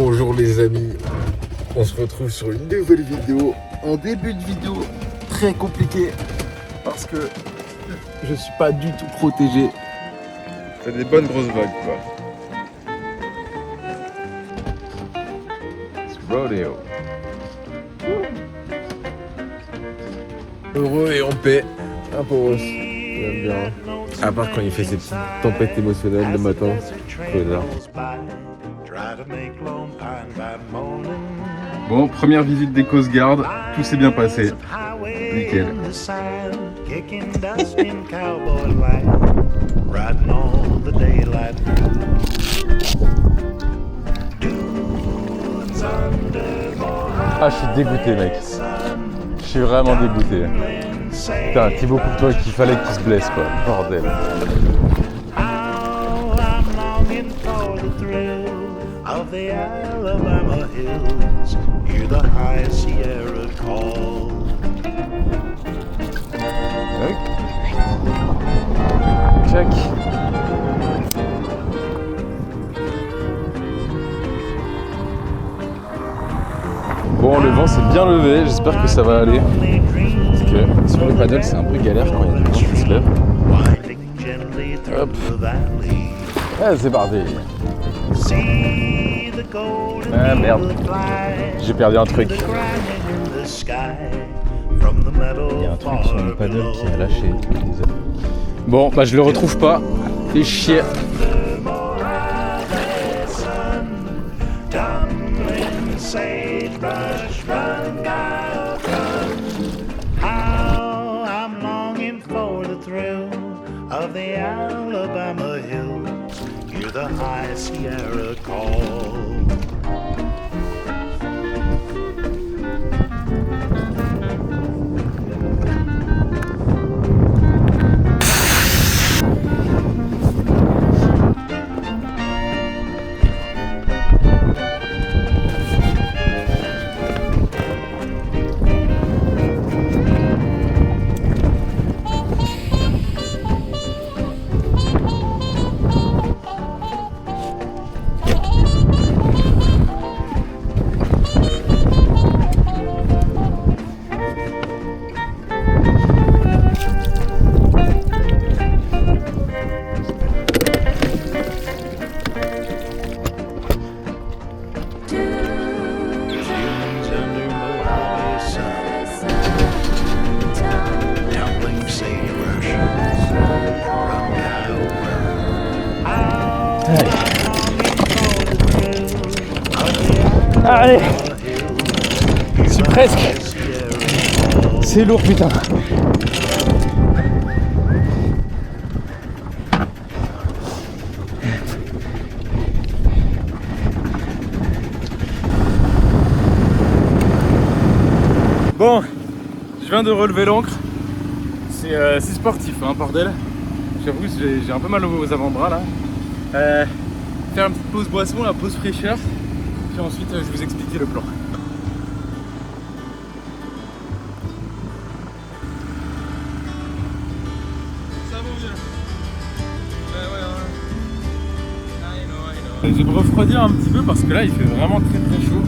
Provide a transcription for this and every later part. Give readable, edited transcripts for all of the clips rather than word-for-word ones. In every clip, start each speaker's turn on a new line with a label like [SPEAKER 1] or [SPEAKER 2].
[SPEAKER 1] Bonjour les amis, on se retrouve sur une nouvelle vidéo. En début de vidéo très compliqué parce que je suis pas du tout protégé.
[SPEAKER 2] T'as des bonnes grosses vagues quoi. C'est rodeo.
[SPEAKER 1] Heureux et en paix, un pauvre. J'aime bien. À part quand il fait ses petites tempêtes émotionnelles le matin. Connard.
[SPEAKER 2] Bon, première visite des Coast Guard, tout s'est bien passé. Nickel.
[SPEAKER 3] Ah, je suis dégoûté, mec. Je suis vraiment dégoûté. Putain, Thibaut Courtois qu'il fallait qu'il se blesse, quoi. Bordel.
[SPEAKER 4] Of the Alabama hills, hear the high Sierra call.
[SPEAKER 3] Check. Bon, le vent s'est bien levé, j'espère que ça va aller. Parce que sur le paddle, c'est un peu galère quand il y a du vent qui se lève. Hop. Ah, c'est parti. Ah merde, j'ai perdu un truc. Il y a un truc sur mon paddle qui a lâché. Bon, bah je le retrouve pas. Fais chier.
[SPEAKER 4] Of the Alabama hills, hear the high Sierra call.
[SPEAKER 3] Allez, je suis presque. C'est lourd, putain. Bon, je viens de relever l'ancre. C'est sportif, hein, bordel. J'avoue, j'ai un peu mal aux avant-bras là. Faire une petite pause boisson, la pause fraîcheur. Puis ensuite, je vais vous expliquer le plan. Ça va bien. Ouais. Je vais me refroidir un petit peu parce que là, il fait vraiment très très chaud.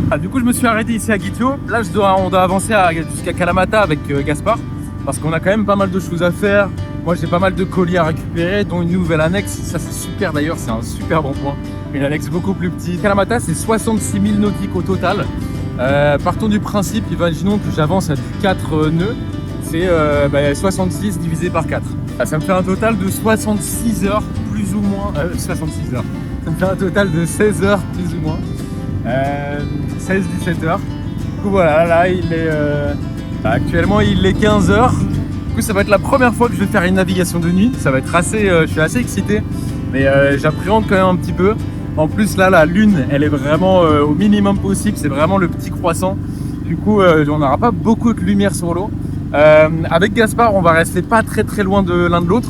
[SPEAKER 3] Ah, du coup, je me suis arrêté ici à Guitio. Là, on doit avancer jusqu'à Kalamata avec Gaspard parce qu'on a quand même pas mal de choses à faire. Moi, j'ai pas mal de colis à récupérer, dont une nouvelle annexe. Ça, c'est super d'ailleurs, c'est un super bon point. Une annexe beaucoup plus petite. Kalamata, c'est 66 000 nautiques au total. Partons du principe, imaginons que j'avance à du 4 nœuds. C'est 66 divisé par 4. Ça me fait un total de 66 heures, plus ou moins. 66 heures. Ça me fait un total de 16 heures, plus ou moins. 16-17 heures. Du coup, voilà, là, actuellement, il est 15 heures. Du coup, ça va être la première fois que je vais faire une navigation de nuit. Ça va être assez, je suis assez excité, mais j'appréhende quand même un petit peu. En plus, là, la lune, elle est vraiment au minimum possible. C'est vraiment le petit croissant. Du coup, on n'aura pas beaucoup de lumière sur l'eau. Avec Gaspard, on va rester pas très très loin de l'un de l'autre.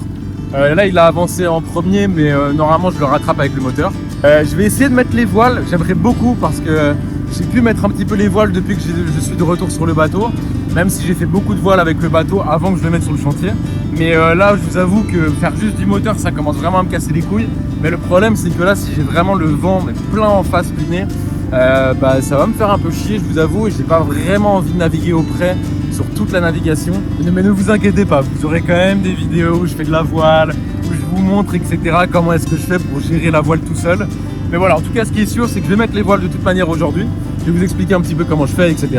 [SPEAKER 3] Là, il a avancé en premier, mais normalement, je le rattrape avec le moteur. Je vais essayer de mettre les voiles. J'aimerais beaucoup parce que j'ai pu mettre un petit peu les voiles depuis que je suis de retour sur le bateau, même si j'ai fait beaucoup de voiles avec le bateau avant que je le mette sur le chantier. Mais là, je vous avoue que faire juste du moteur, ça commence vraiment à me casser les couilles. Mais le problème, c'est que là, si j'ai vraiment le vent mais plein en face du nez, bah, ça va me faire un peu chier, je vous avoue, et j'ai pas vraiment envie de naviguer au près sur toute la navigation. Mais ne vous inquiétez pas, vous aurez quand même des vidéos où je fais de la voile, où je vous montre, etc. comment est-ce que je fais pour gérer la voile tout seul. Mais voilà, en tout cas, ce qui est sûr, c'est que je vais mettre les voiles de toute manière aujourd'hui. Je vais vous expliquer un petit peu comment je fais, etc.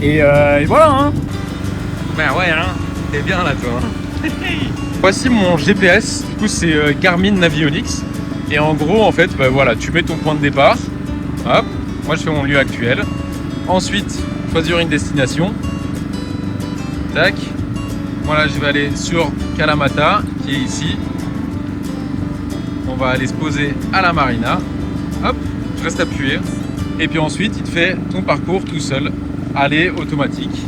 [SPEAKER 3] Et voilà, hein. Ben ouais, hein, t'es bien là, toi. Voici mon GPS, du coup c'est Garmin Navionics. Et en gros, en fait, bah, voilà, tu mets ton point de départ. Hop, moi je fais mon lieu actuel. Ensuite, choisir une destination. Tac. Voilà, je vais aller sur Kalamata, qui est ici. On va aller se poser à la marina. Hop, je reste appuyé. Et puis ensuite, il te fait ton parcours tout seul. Aller automatique.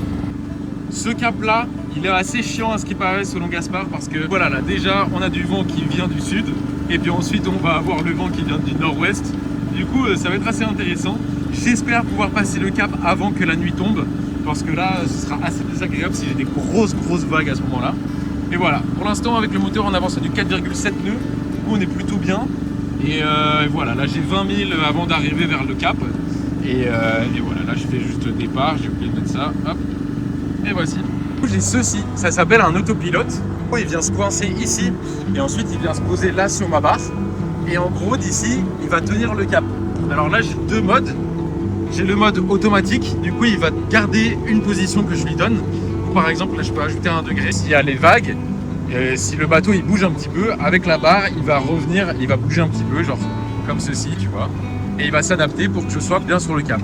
[SPEAKER 3] Ce cap-là, il est assez chiant à ce qui paraît selon Gaspard, parce que voilà, là déjà, on a du vent qui vient du sud. Et puis ensuite, on va avoir le vent qui vient du nord-ouest. Du coup, ça va être assez intéressant. J'espère pouvoir passer le cap avant que la nuit tombe, parce que là, ce sera assez désagréable si j'ai des grosses vagues à ce moment-là. Et voilà, pour l'instant, avec le moteur, on avance à du 4,7 nœuds. Du coup, on est plutôt bien. Et voilà, là, j'ai 20 000 avant d'arriver vers le cap. Et voilà, là, je fais juste le départ. J'ai oublié de mettre ça. Hop. Et voici. J'ai ceci, ça s'appelle un autopilote. Il vient se coincer ici. Et ensuite, il vient se poser là sur ma barre. Et en gros, d'ici, il va tenir le cap. Alors là, j'ai deux modes. J'ai le mode automatique, du coup il va garder une position que je lui donne. Par exemple, là je peux ajouter 1 degré. S'il y a les vagues, si le bateau il bouge un petit peu, avec la barre il va revenir, il va bouger un petit peu, genre comme ceci, tu vois. Et il va s'adapter pour que je sois bien sur le cap.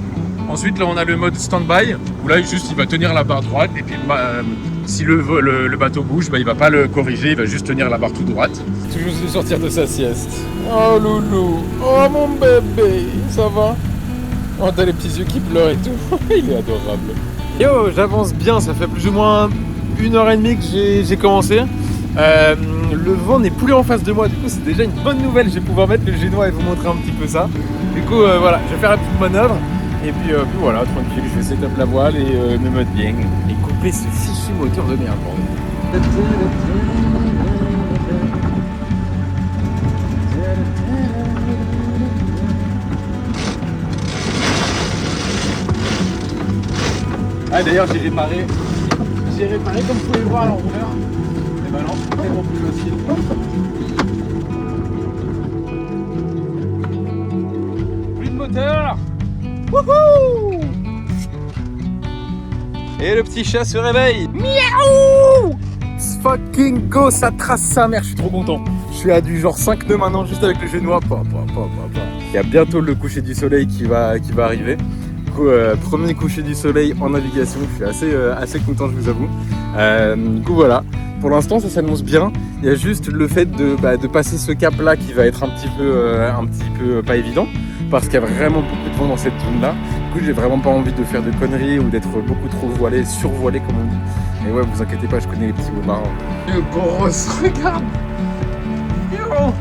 [SPEAKER 3] Ensuite là on a le mode stand-by, où là juste il va tenir la barre droite, et puis si le bateau bouge, bah, il va pas le corriger, il va juste tenir la barre tout droite. Toujours de sortir de sa sieste. Oh loulou, oh mon bébé, ça va? Oh, t'as les petits yeux qui pleurent et tout. Il est adorable. Yo, j'avance bien. Ça fait plus ou moins 1h30 que j'ai commencé. Le vent n'est plus en face de moi. Du coup, c'est déjà une bonne nouvelle. Je vais pouvoir mettre le génois et vous montrer un petit peu ça. Du coup, voilà, je vais faire la petite manœuvre. Et puis voilà, tranquille, je vais setup la voile et me mettre bien. Et couper ce fichu moteur de merde. Ah d'ailleurs j'ai réparé comme vous pouvez le voir à l'envers. Et bah non, c'est tellement plus facile. Plus de moteur. Wouhou. Et le petit chat se réveille. Miaou. Let's fucking go, ça trace sa mère, je suis trop content. Je suis à du genre 5 nœuds maintenant juste avec le génois. Il y a bientôt le coucher du soleil qui va arriver. Premier coucher du soleil en navigation, je suis assez content, je vous avoue. Du coup voilà, pour l'instant ça s'annonce bien. Il y a juste le fait de passer ce cap là qui va être un petit peu pas évident, parce qu'il y a vraiment beaucoup de vent dans cette zone là. Du coup j'ai vraiment pas envie de faire de conneries ou d'être beaucoup trop voilé, survoilé comme on dit. Et ouais, vous inquiétez pas, je connais les petits mots marrants. Une grosse, regarde. Yo,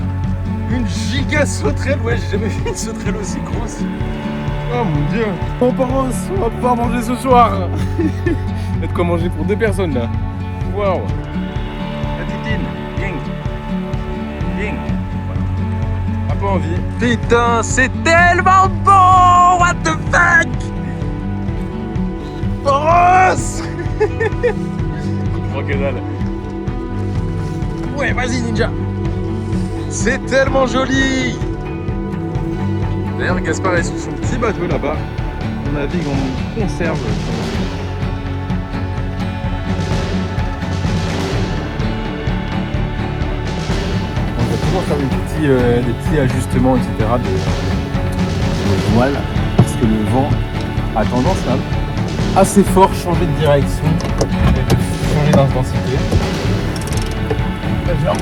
[SPEAKER 3] une giga sauterelle, ouais, j'ai jamais vu une sauterelle aussi grosse. Oh mon dieu. On va pouvoir manger ce soir. Il y a de quoi manger pour 2 personnes là. Waouh. La titine. Ding. Ding. Voilà. Un peu envie. Putain, c'est tellement bon. What the fuck. Boros. Que dalle. Ouais, vas-y ninja. C'est tellement joli. D'ailleurs, Gaspard est sur son petit bateau là-bas. On navigue en conserve. On va toujours faire des petits ajustements, etc. de voile, parce que le vent a tendance à assez fort changer de direction, changer d'intensité. Genre.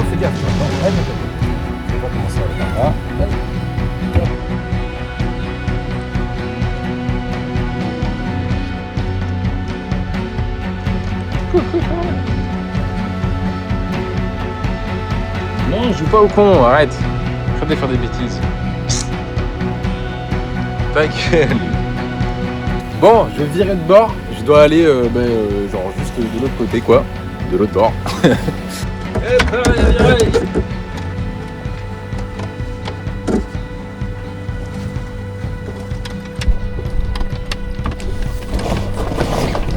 [SPEAKER 3] Fais gaffe, je vais pas commencer à faire là. Non, je joue pas au con, arrête. Arrête de faire des bêtises. Ta gueule. Bon, je vais virer de bord. Je dois aller genre juste de l'autre côté quoi. De l'autre bord.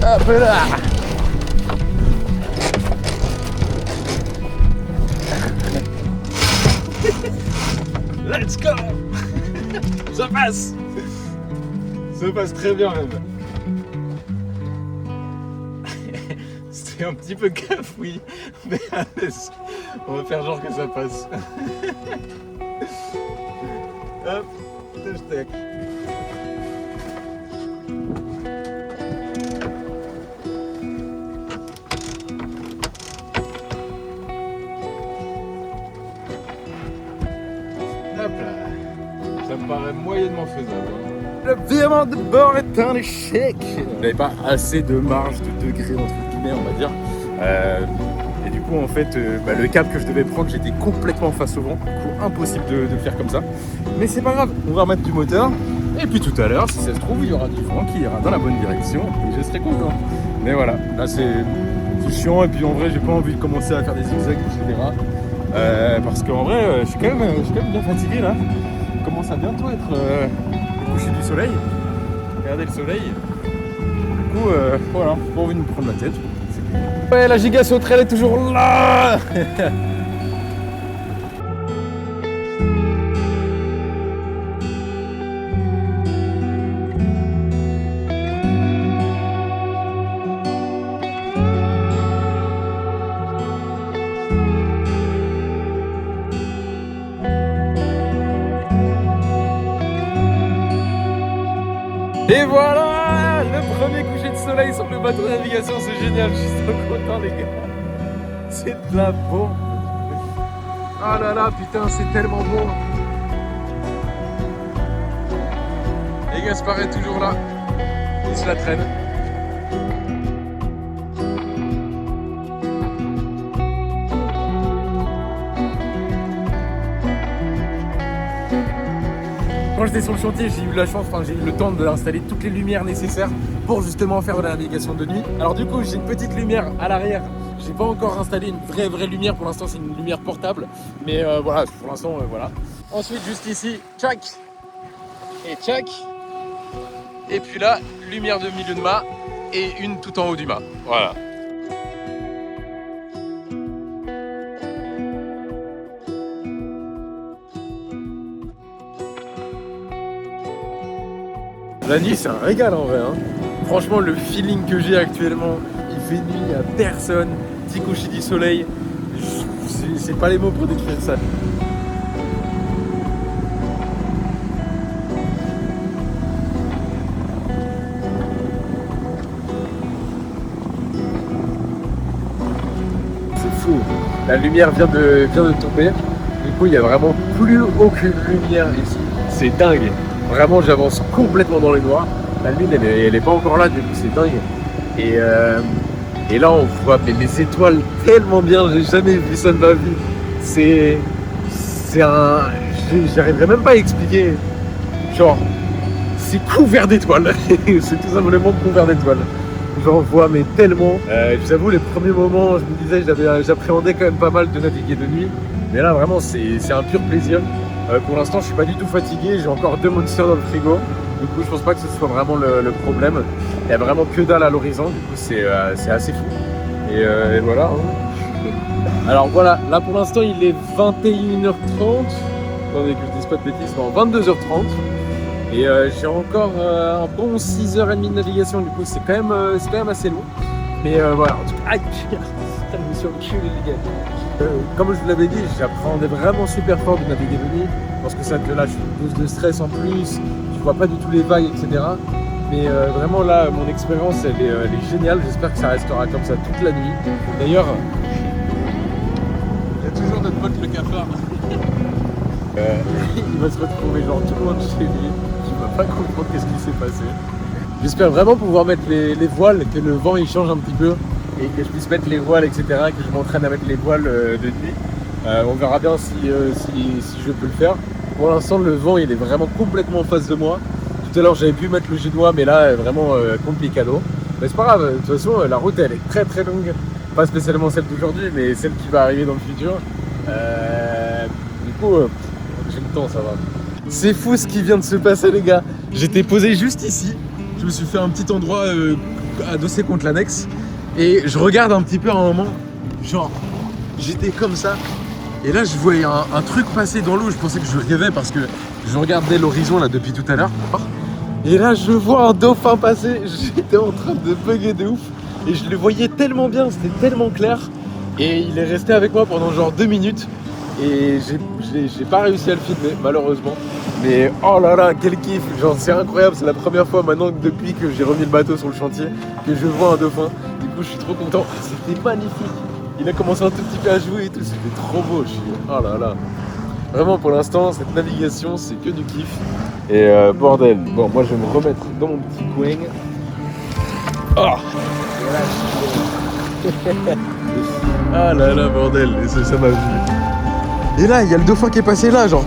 [SPEAKER 3] Hop là. Let's go. Ça passe. Ça passe très bien même. C'était un petit peu cafouille, mais on va faire genre que ça passe. Hop, hashtag. Hop là. Ça me paraît moyennement faisable. Le virement de bord est un échec. Vous n'avez pas assez de marge de degré entre guillemets, on va dire. Et du coup, en fait, le cap que je devais prendre, j'étais complètement face au vent. Du coup, impossible de le faire comme ça. Mais c'est pas grave, on va remettre du moteur. Et puis tout à l'heure, si ça se trouve, il y aura du vent qui ira dans la bonne direction. Et je serai content. Mais voilà, là c'est chiant. Et puis en vrai, j'ai pas envie de commencer à faire des zigzags, etc. Parce qu'en vrai, je suis quand même bien fatigué là. Il commence à bientôt être le coucher du soleil. Regardez le soleil. Du coup, voilà, j'ai pas envie de me prendre la tête. Ouais, la giga sauterelle est toujours là. Et voilà, le premier coucher de soleil sur le bateau de navigation, c'est génial, je suis trop content les gars. C'est de la bombe. Ah là là, putain, c'est tellement bon. Et Gaspard est toujours là, il se la traîne. Quand j'étais sur le chantier, j'ai eu la chance, j'ai eu le temps d'installer toutes les lumières nécessaires pour justement faire de la navigation de nuit. Alors du coup, j'ai une petite lumière à l'arrière. J'ai pas encore installé une vraie lumière. Pour l'instant, c'est une lumière portable. Mais voilà, pour l'instant, voilà. Ensuite, juste ici, tchac et tchac. Et puis là, lumière de milieu de mât et une tout en haut du mât. Voilà. La nuit, c'est un régal en vrai. Hein. Franchement, le feeling que j'ai actuellement, il fait nuit, il n'y a personne, petit coucher du soleil. C'est pas les mots pour décrire ça. C'est fou. La lumière vient de tomber. Du coup, il n'y a vraiment plus aucune lumière ici. C'est dingue. Vraiment, j'avance complètement dans les noirs. La lune, elle est pas encore là, du coup, c'est dingue. Et là, on voit les étoiles tellement bien. J'ai jamais vu ça de ma vie. J'arriverai même pas à expliquer. Genre, c'est couvert d'étoiles. C'est tout simplement couvert d'étoiles. J'en vois mais tellement. Je vous avoue, les premiers moments, je me disais, j'appréhendais quand même pas mal de naviguer de nuit. Mais là, vraiment, c'est un pur plaisir. Pour l'instant, je suis pas du tout fatigué. J'ai encore 2 monsters dans le frigo. Du coup, je pense pas que ce soit vraiment le problème. Il y a vraiment que dalle à l'horizon. Du coup, c'est assez fou. Et voilà. Hein. Alors voilà, là pour l'instant, il est 21h30. Attendez que je dise pas de bêtises. Non, 22h30. Et j'ai encore un bon 6h30 de navigation. Du coup, c'est quand même assez long. Mais voilà. En tout cas, aïe, putain, je me suis enculé les gars. Comme je vous l'avais dit, j'appréhendais vraiment super fort de naviguer de nuit parce que ça te lâche une dose de stress en plus, tu vois pas du tout les vagues, etc. Mais vraiment là, mon expérience elle est géniale, j'espère que ça restera comme ça toute la nuit. D'ailleurs, il y a toujours notre pote le cafard. Il va se retrouver genre tout loin de chez lui, il va pas comprendre qu'est-ce qui s'est passé. J'espère vraiment pouvoir mettre les voiles, que le vent il change un petit peu. Et que je puisse mettre les voiles, etc., que je m'entraîne à mettre les voiles de nuit. On verra bien si je peux le faire. Pour l'instant, le vent il est vraiment complètement en face de moi. Tout à l'heure, j'avais pu mettre le génois, mais là, vraiment complicado. Mais c'est pas grave, de toute façon, la route elle est très très longue. Pas spécialement celle d'aujourd'hui, mais celle qui va arriver dans le futur. Du coup, j'ai le temps, ça va. C'est fou ce qui vient de se passer, les gars. J'étais posé juste ici. Je me suis fait un petit endroit adossé contre l'annexe. Et je regarde un petit peu à un moment, genre, j'étais comme ça. Et là, je voyais un truc passer dans l'eau. Je pensais que je rêvais parce que je regardais l'horizon là depuis tout à l'heure. Et là, je vois un dauphin passer. J'étais en train de bugger de ouf. Et je le voyais tellement bien, c'était tellement clair. Et il est resté avec moi pendant genre 2 minutes. Et j'ai pas réussi à le filmer, malheureusement. Mais oh là là, quel kiff! Genre, c'est incroyable, c'est la première fois maintenant que depuis que j'ai remis le bateau sur le chantier que je vois un dauphin. Du coup, je suis trop content. C'était magnifique. Il a commencé un tout petit peu à jouer et tout, c'était trop beau. Oh là là. Vraiment, pour l'instant, cette navigation, c'est que du kiff. Et bordel, bon, moi je vais me remettre dans mon petit coin. Oh. Ah là là, bordel, et ça m'a vu. Et là, il y a le dauphin qui est passé là, genre.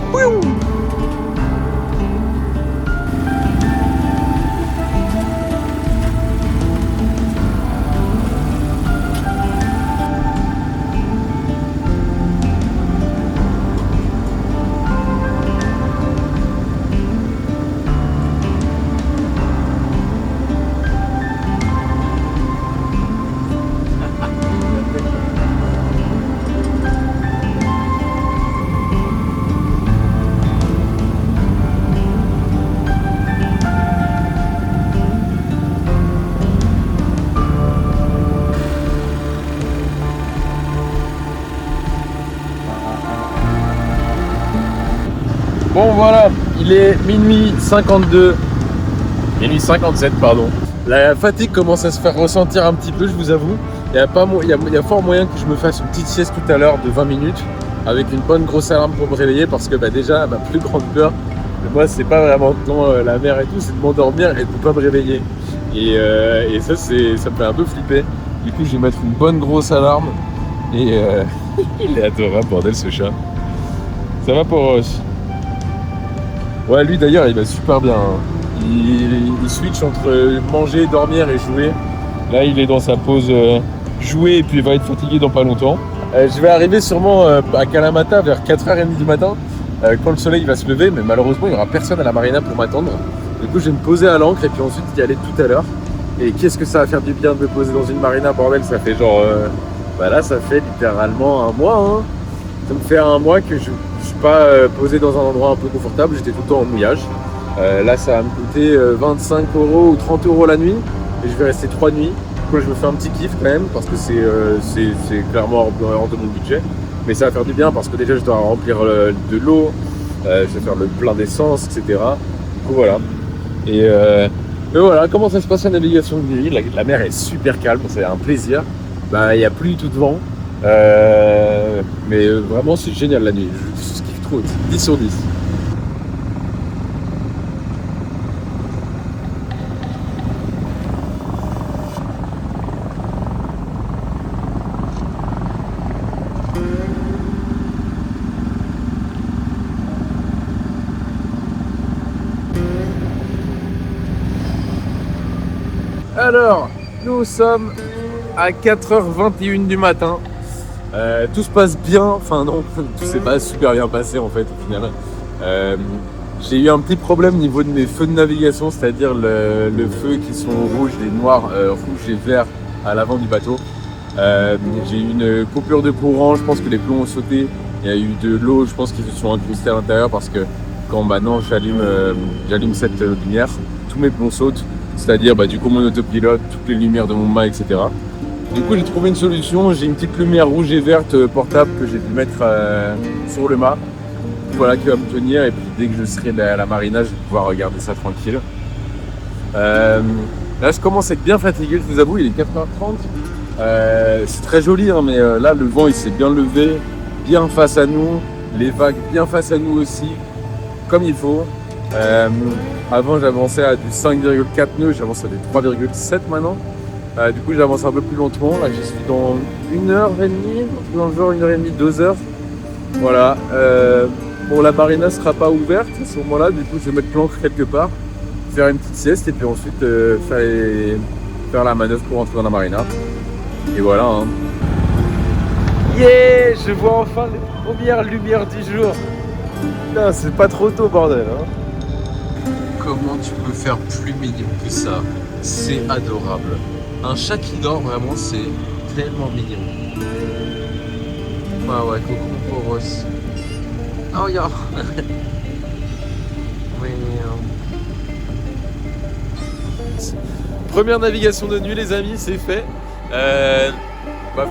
[SPEAKER 3] Bon voilà, il est minuit 52, minuit 57 pardon. La fatigue commence à se faire ressentir un petit peu, je vous avoue. Il y a fort moyen que je me fasse une petite sieste tout à l'heure de 20 minutes avec une bonne grosse alarme pour me réveiller parce que déjà ma plus grande peur, moi c'est pas vraiment la mer et tout, c'est de m'endormir et de ne pas me réveiller. Et ça me fait un peu flipper. Du coup je vais mettre une bonne grosse alarme et il est adorable bordel ce chat. Ça va pour Ross? Ouais, lui d'ailleurs, il va super bien. Il switch entre manger, dormir et jouer. Là, il est dans sa pause jouer et puis il va être fatigué dans pas longtemps. Je vais arriver sûrement à Kalamata vers 4h30 du matin quand le soleil va se lever, mais malheureusement, il n'y aura personne à la marina pour m'attendre. Du coup, je vais me poser à l'ancre et puis ensuite y aller tout à l'heure. Et qu'est-ce que ça va faire du bien de me poser dans une marina, bordel, ça fait genre... là, ça fait littéralement un mois. Hein. Ça me fait un mois que je suis pas posé dans un endroit un peu confortable, j'étais tout le temps en mouillage. Là ça va me coûter 25 € ou 30 € la nuit et je vais rester 3 nuits. Donc je me fais un petit kiff quand même parce que c'est clairement hors de mon budget. Mais ça va faire du bien parce que déjà je dois remplir de l'eau, je vais faire le plein d'essence, etc. Du coup voilà. Et voilà, comment ça se passe la navigation de nuit? La mer est super calme, c'est un plaisir. Il n'y a plus du tout de vent. Mais vraiment c'est génial la nuit, je kiffe trop, 10 sur 10. Alors, nous sommes à 4h21 du matin. Tout se passe bien, enfin non, tout s'est pas super bien passé en fait au final. J'ai eu un petit problème au niveau de mes feux de navigation, c'est-à-dire le feu qui sont rouges, les noirs, rouges et verts à l'avant du bateau. J'ai eu une coupure de courant, je pense que les plombs ont sauté. Il y a eu de l'eau, je pense qu'ils se sont incrustés à l'intérieur parce que quand maintenant j'allume cette lumière, tous mes plombs sautent, c'est-à-dire du coup mon autopilote, toutes les lumières de mon mât, etc. Du coup j'ai trouvé une solution, j'ai une petite lumière rouge et verte portable que j'ai dû mettre sur le mât. Voilà, qui va me tenir et puis dès que je serai à la marina, je vais pouvoir regarder ça tranquille. Là je commence à être bien fatigué, je vous avoue, il est 4h30. C'est très joli hein, mais là le vent il s'est bien levé, bien face à nous, les vagues bien face à nous aussi, comme il faut. Avant j'avançais à du 5,4 nœuds, j'avance à des 3,7 maintenant. Du coup j'avance un peu plus lentement, là je suis dans 1h30, dans le genre 1h30, 2h. Voilà. Bon, la marina sera pas ouverte à ce moment-là, du coup je vais mettre l'ancre quelque part, faire une petite sieste et puis ensuite faire la manœuvre pour entrer dans la marina. Et voilà. Hein. Yeah, je vois enfin les premières lumières du jour. Putain, c'est pas trop tôt, bordel. Hein.
[SPEAKER 5] Comment tu peux faire plus mignon que ça? C'est adorable. Un chat qui dort, vraiment, c'est tellement mignon. Ah ouais, coucou Poros. Oh yeah.
[SPEAKER 3] Première navigation de nuit, les amis, c'est fait.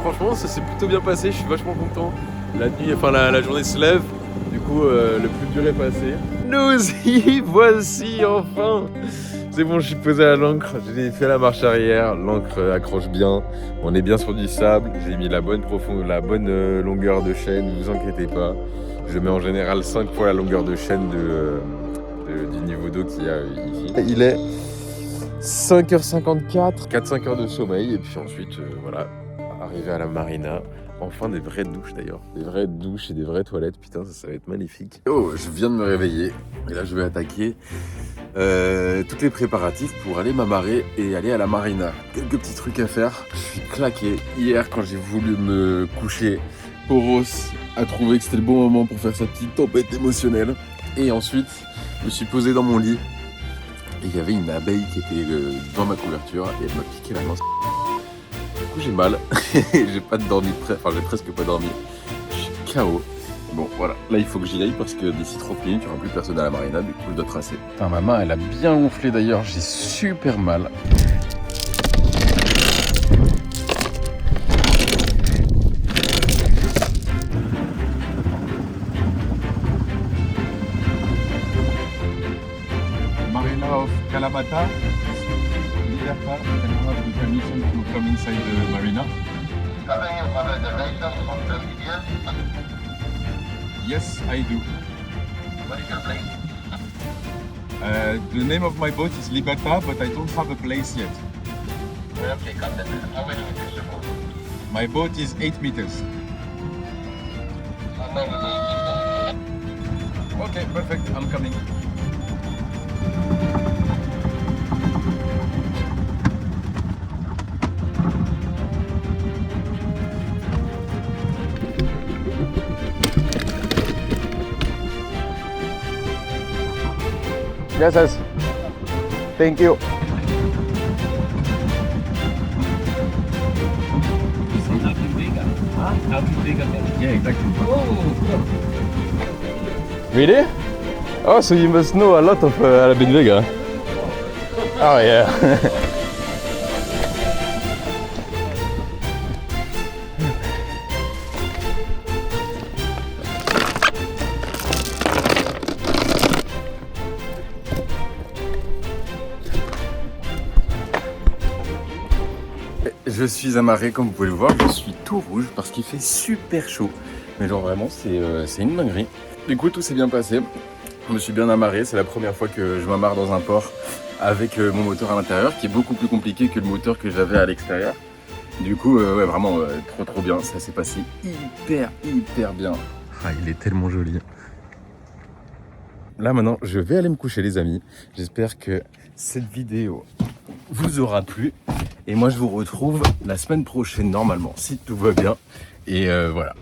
[SPEAKER 3] Franchement, ça s'est plutôt bien passé. Je suis vachement content. La nuit, enfin la journée se lève. Du coup, le plus dur est passé. Nous y voici enfin. C'est bon, je suis posé à l'ancre. J'ai fait la marche arrière. L'ancre accroche bien. On est bien sur du sable. J'ai mis la bonne longueur de chaîne. Ne vous inquiétez pas. Je mets en général 5 fois la longueur de chaîne du niveau d'eau qu'il y a ici. Il est 5h54, 4-5 heures de sommeil. Et puis ensuite, voilà, arrivé à la marina. Enfin des vraies douches d'ailleurs. Des vraies douches et des vraies toilettes. Putain, ça va être magnifique. Oh, je viens de me réveiller. Et là, je vais attaquer tous les préparatifs pour aller m'amarrer et aller à la marina. Quelques petits trucs à faire. Je suis claqué. Hier, quand j'ai voulu me coucher, Poros a trouvé que c'était le bon moment pour faire sa petite tempête émotionnelle. Et ensuite, je me suis posé dans mon lit. Et il y avait une abeille qui était dans ma couverture. Et elle m'a piqué la main. Du coup, j'ai mal. J'ai pas dormi, j'ai presque pas dormi. Je suis KO. Bon, voilà. Là, il faut que j'y aille parce que d'ici 30 minutes, il n'y aura plus personne à la marina. Du coup, je dois tracer. Putain, ma main, elle a bien gonflé d'ailleurs. J'ai super mal.
[SPEAKER 2] Marina of Kalamata. Libertad, can I have the permission to come inside the marina? Yes, I do.
[SPEAKER 6] What is your place?
[SPEAKER 2] The name of my boat is Libertad, but I don't have a place yet.
[SPEAKER 6] Okay, Captain. How many meters is your boat?
[SPEAKER 2] My boat is 8 meters.
[SPEAKER 6] How many meters?
[SPEAKER 2] Okay, perfect. I'm coming.
[SPEAKER 3] Gracias. Thank you.
[SPEAKER 2] Yeah, exactly.
[SPEAKER 3] Really? Oh, so you must know a lot of Alabin Vega. Oh yeah. Je suis amarré, comme vous pouvez le voir, je suis tout rouge parce qu'il fait super chaud. Mais genre vraiment, c'est une dinguerie. Du coup, tout s'est bien passé. Je me suis bien amarré, c'est la première fois que je m'amarre dans un port avec mon moteur à l'intérieur, qui est beaucoup plus compliqué que le moteur que j'avais à l'extérieur. Du coup, ouais, vraiment, trop bien. Ça s'est passé hyper bien. Ah, il est tellement joli. Là maintenant, je vais aller me coucher les amis. J'espère que cette vidéo vous aura plu. Et moi je vous retrouve la semaine prochaine normalement, si tout va bien. Et voilà.